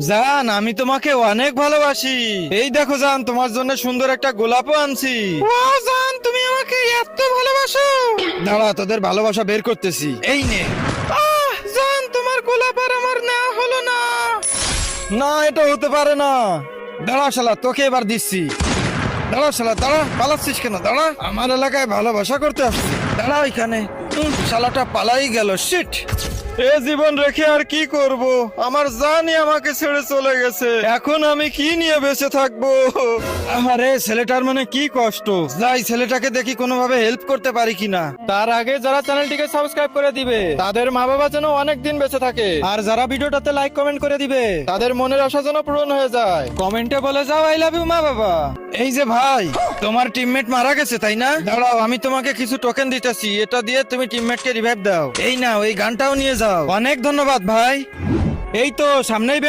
জান, আমি তোমাকে অনেক ভালোবাসি। এই দেখো জান, তোমার জন্য সুন্দর একটা গোলাপও আনছি। ওয়াও জান, তুমি আমাকে এত ভালোবাসো। দাঁড়া, তোদের ভালোবাসা বের করতেছি। এই নে। জান, তোমার গোলাপ আর আমার নেওয়া হলো না। না, এটা হতে পারে না। দাঁড়া শালা, তোকে এবার দিচ্ছি। দাঁড়া শালা, দাঁড়া, পালাচ্ছিস কেন? দাঁড়া, আমার এলাকায় ভালোবাসা করতে আসছি। দাঁড়া ওইখানে। শালাটা পালাই গেল। শিট। এ জীবন রেখে আর কি করব? আমার জানই আমাকে ছেড়ে চলে গেছে। এখন আমি কি নিয়ে বেঁচে থাকবো? আরে ছেলেটার মনে কি কষ্ট। যাই, ছেলেটাকে দেখি কোনোভাবে হেল্প করতে পারি কিনা। তার আগে যারা চ্যানেলটিকে সাবস্ক্রাইব করে দিবে, তাদের মা বাবা যেন অনেক দিন বেঁচে থাকে। আর যারা ভিডিওটাতে লাইক কমেন্ট করে দিবে, তাদের মনের আশা যেন পূরণ হয়ে যায়। কমেন্টে বলে যাও আই লাভ ইউ মা বাবা। এই যে ভাই, তোমার টিমমেট মারা গেছে তাই না? দাঁড়াও, আমি তোমাকে কিছু টোকেন দিতেছি। এটা দিয়ে তুমি টিমমেটকে রিভাইভ দাও। এই নাও, এই গানটাও নিয়ে যাও। অনেক ধন্যবাদ ভাই। এই তো সামনেই